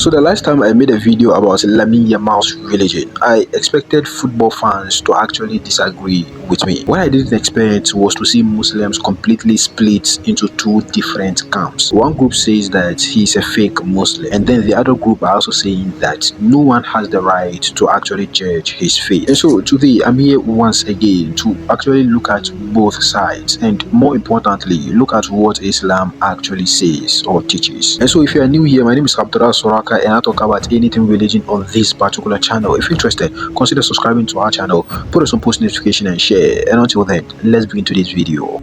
So the last time I made a video about Lamine Yamal's religion, I expected football fans to actually disagree with me. What I didn't expect was to see Muslims completely split into two different camps. One group says that he's a fake Muslim, and then the other group are also saying that no one has the right to actually judge his faith. And so today I'm here once again to actually look at both sides, and more importantly, look at what Islam actually says or teaches. And so if you are new here, my name is Abdullah Soraka, and I talk about anything religion on this particular channel. If you're interested, consider subscribing to our channel, put on some post notification and share. And until then, let's begin today's video.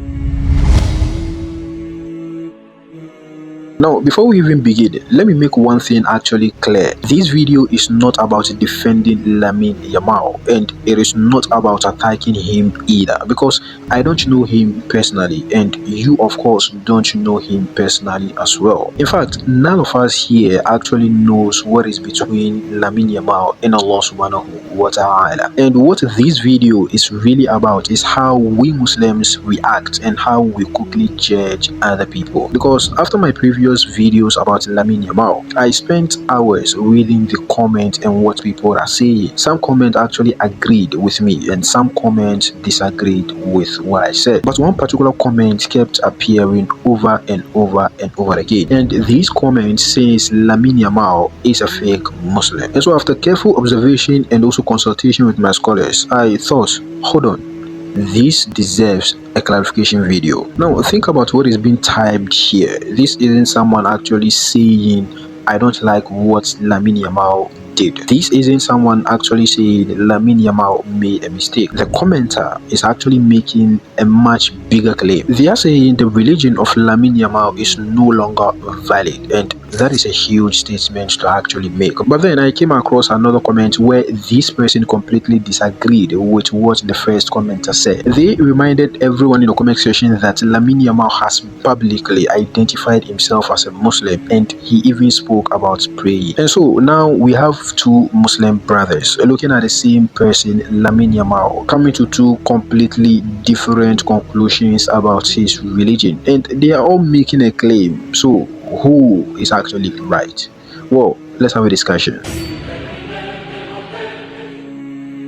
Now, before we even begin, let me make one thing actually clear. This video is not about defending Lamine Yamal, and it is not about attacking him either, because I don't know him personally, and you of course don't know him personally as well. In fact, none of us here actually knows what is between Lamine Yamal and Allah subhanahu wa ta'ala. And what this video is really about is how we Muslims react and how we quickly judge other people. Because after my previous videos about Lamine Yamal, I spent hours reading the comments and what people are saying. Some comments actually agreed with me, and some comments disagreed with what I said. But one particular comment kept appearing over and over and over again, and this comment says Lamine Yamal is a fake Muslim. And so after careful observation and also consultation with my scholars, I thought, hold on, this deserves a clarification video. Now think about what is being typed here. This isn't someone actually saying I don't like what Lamine Yamal did. This isn't someone actually saying Lamine Yamal made a mistake. The commenter is actually making a much bigger claim. They are saying the religion of Lamine Yamal is no longer valid, and that is a huge statement to actually make. But then I came across another comment where this person completely disagreed with what the first commenter said. They reminded everyone in the comment section that Lamine Yamal has publicly identified himself as a Muslim, and he even spoke about praying. And so now we have two Muslim brothers looking at the same person, Lamine Yamal, coming to two completely different conclusions about his religion, and they are all making a claim. So who is actually right? Well, let's have a discussion.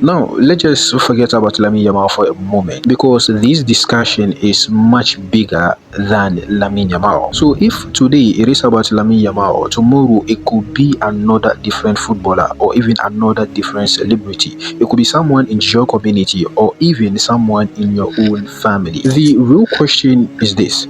Now, let's just forget about Lamine Yamal for a moment, because this discussion is much bigger than Lamine Yamal. So if today it is about Lamine Yamal, tomorrow it could be another different footballer or even another different celebrity. It could be someone in your community or even someone in your own family. The real question is this: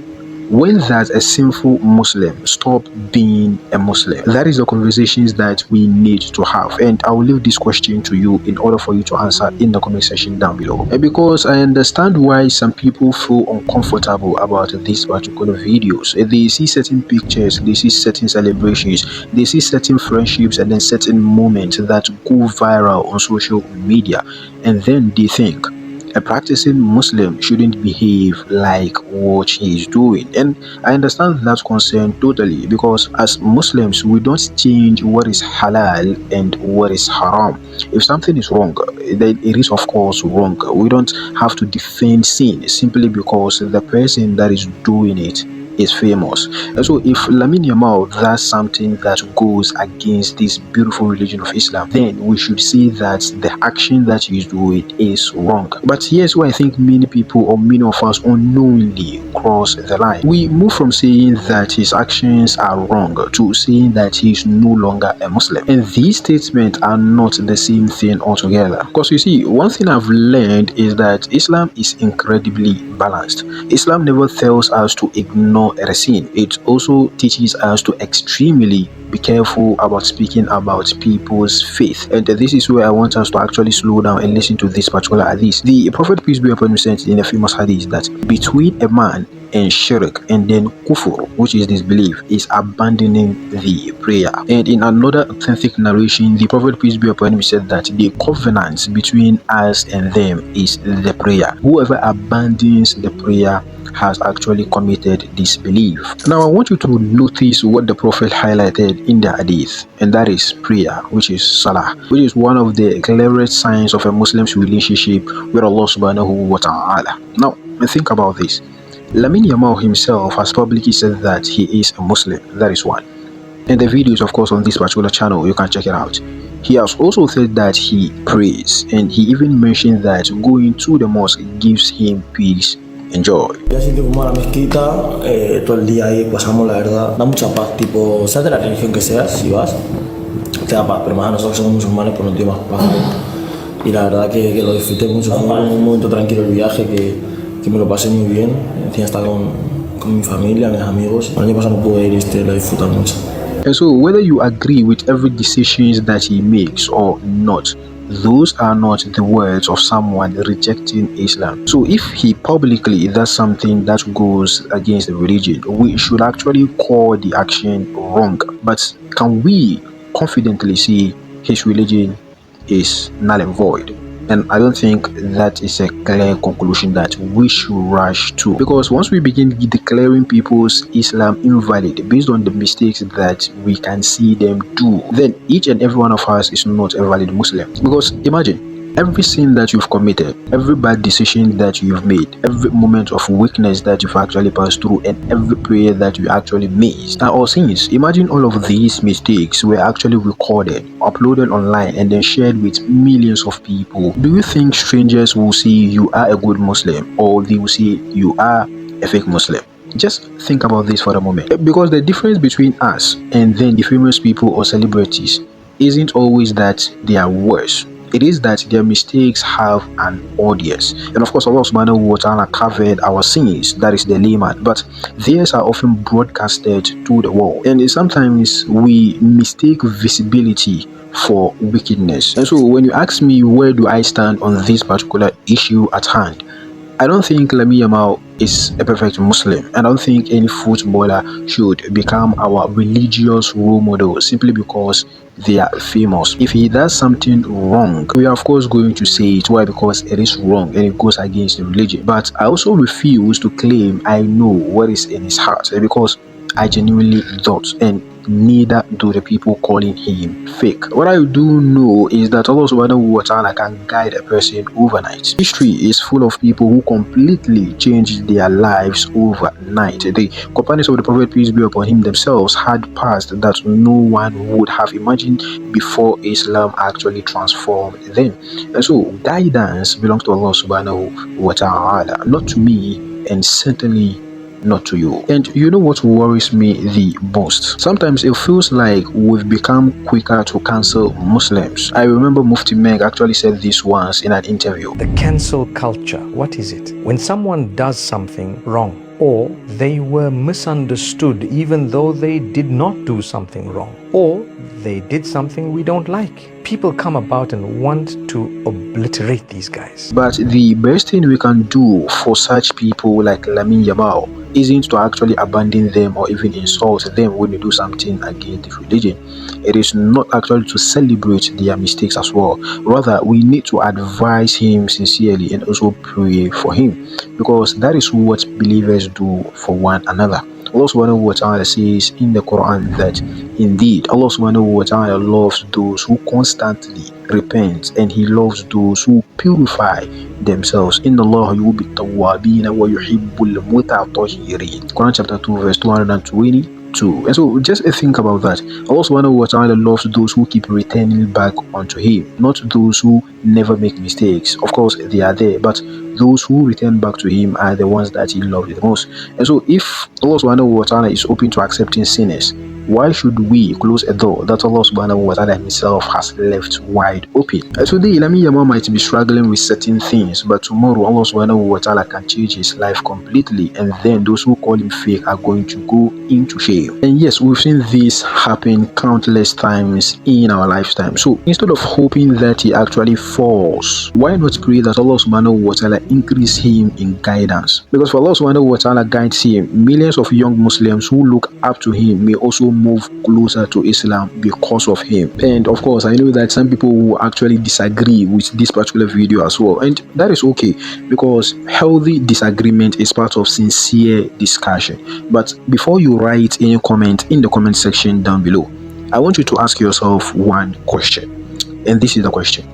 when does a sinful Muslim stop being a Muslim? That is the conversations that we need to have, and I will leave this question to you in order for you to answer in the comment section down below. And because I understand why some people feel uncomfortable about these particular videos. They see certain pictures, they see certain celebrations, they see certain friendships, and then certain moments that go viral on social media, and then they think a practicing Muslim shouldn't behave like what he is doing. And I understand that concern totally, because as Muslims we don't change what is halal and what is haram. If something is wrong, then it is of course wrong. We don't have to defend sin simply because the person that is doing it is famous. And so if Lamine Yamal does something that goes against this beautiful religion of Islam, then we should see that the action that he is doing is wrong. But here's where I think many people or many of us unknowingly cross the line. We move from saying that his actions are wrong to saying that he is no longer a Muslim, and these statements are not the same thing altogether. Because you see, one thing I've learned is that Islam is incredibly balanced. Islam never tells us to ignore a sin. It also teaches us to extremely be careful about speaking about people's faith. And this is where I want us to actually slow down and listen to this particular hadith. The Prophet, peace be upon him, said in a famous hadith that between a man and shirk and then kufr, which is disbelief, is abandoning the prayer. And in another authentic narration, the Prophet, peace be upon him, said that the covenant between us and them is the prayer. Whoever abandons the prayer has actually committed disbelief. Now I want you to notice what the Prophet highlighted in the hadith, and that is prayer, which is salah, which is one of the clearest signs of a Muslim's relationship with Allah subhanahu wa ta'ala. Now think about this. Lamine Yamal himself has publicly said that he is a Muslim. That is one. And the videos, of course, on this particular channel, you can check it out. He has also said that he prays, and he even mentioned that going to the mosque gives him peace and joy. Yo siento como a la mezquita todo el día ahí pasamos, la verdad, da mucha paz, tipo, sea de la religión que seas, si vas, te da paz, pero más a nosotros somos musulmanes pues no tiene más paz. Y la verdad que lo disfruté mucho, fue un momento tranquilo el viaje, que me lo pasé muy bien, encima estaba con mi familia, mis amigos. El año pasado no pude ir y lo disfruté mucho. And so whether you agree with every decision that he makes or not, those are not the words of someone rejecting Islam. So if he publicly does something that goes against the religion, we should actually call the action wrong. But can we confidently say his religion is null and void? And I don't think that is a clear conclusion that we should rush to, because once we begin declaring people's Islam invalid based on the mistakes that we can see them do, then each and every one of us is not a valid Muslim. Because imagine, every sin that you've committed, every bad decision that you've made, every moment of weakness that you've actually passed through, and every prayer that you actually missed are all sins. Imagine all of these mistakes were actually recorded, uploaded online, and then shared with millions of people. Do you think strangers will say you are a good Muslim, or they will say you are a fake Muslim? Just think about this for a moment. Because the difference between us and then the famous people or celebrities isn't always that they are worse. It is that their mistakes have an audience. And of course, Allah subhanahu wa ta'ala covered our sins, that is the layman, but theirs are often broadcasted to the world. And sometimes we mistake visibility for wickedness. And so when you ask me where do I stand on this particular issue at hand, I don't think Lamine Yamal is a perfect Muslim. I don't think any footballer should become our religious role model simply because they are famous. If he does something wrong, we are of course going to say it. Why? Because it is wrong and it goes against the religion. But I also refuse to claim I know what is in his heart, because I genuinely don't, and neither do the people calling him fake. What I do know is that Allah subhanahu wa ta'ala can guide a person overnight. History is full of people who completely changed their lives overnight. The companions of the Prophet, peace be upon him, themselves had passed that no one would have imagined before Islam actually transformed them. And so guidance belongs to Allah subhanahu wa ta'ala, not to me, and certainly not to you. And you know what worries me the most? Sometimes it feels like we've become quicker to cancel Muslims. I remember Mufti Meg actually said this once in an interview. The cancel culture, what is it? When someone does something wrong, or they were misunderstood even though they did not do something wrong, or they did something we don't like, people come about and want to obliterate these guys. But the best thing we can do for such people like Lamine Yamal isn't to actually abandon them or even insult them when they do something against the religion. It is not actually to celebrate their mistakes as well. Rather, we need to advise him sincerely and also pray for him, because that is what believers do for one another. Allah subhanahu wa ta'ala says in the Quran that indeed Allah subhanahu wa ta'ala loves those who constantly repent, and he loves those who purify themselves. Inna Allah yuhibbu at-tawwabin wa yuhibbul mutatahhirin. Quran chapter 2 verse 220. And so just think about that. Allah subhanahu wa ta'ala loves those who keep returning back unto him, not those who never make mistakes. Of course they are there, but those who return back to him are the ones that he loves the most. And so if Allah subhanahu wa ta'ala is open to accepting sinners, why should we close a door that Allah subhanahu wa ta'ala himself has left wide open? Today, Lamine Yamal might be struggling with certain things, but tomorrow Allah subhanahu wa ta'ala can change his life completely, and then those who call him fake are going to go into shame. And yes, we've seen this happen countless times in our lifetime. So instead of hoping that he actually falls, why not pray that Allah subhanahu wa ta'ala increase him in guidance? Because for Allah subhanahu wa ta'ala guides him, millions of young Muslims who look up to him may also move closer to Islam because of him. And of course, I know that some people will actually disagree with this particular video as well, and that is okay, because healthy disagreement is part of sincere discussion. But before you write any comment in the comment section down below, I want you to ask yourself one question, and this is the question: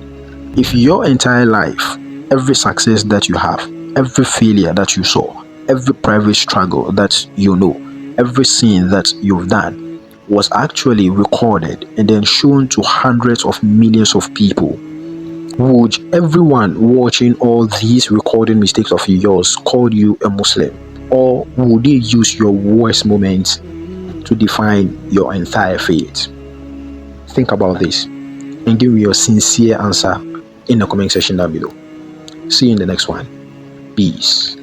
if your entire life, every success that you have, every failure that you saw, every private struggle that you know, every sin that you've done was actually recorded and then shown to hundreds of millions of people, would everyone watching all these recording mistakes of yours call you a Muslim? Or would they use your worst moments to define your entire faith? Think about this and give me your sincere answer in the comment section down below. See you in the next one. Peace.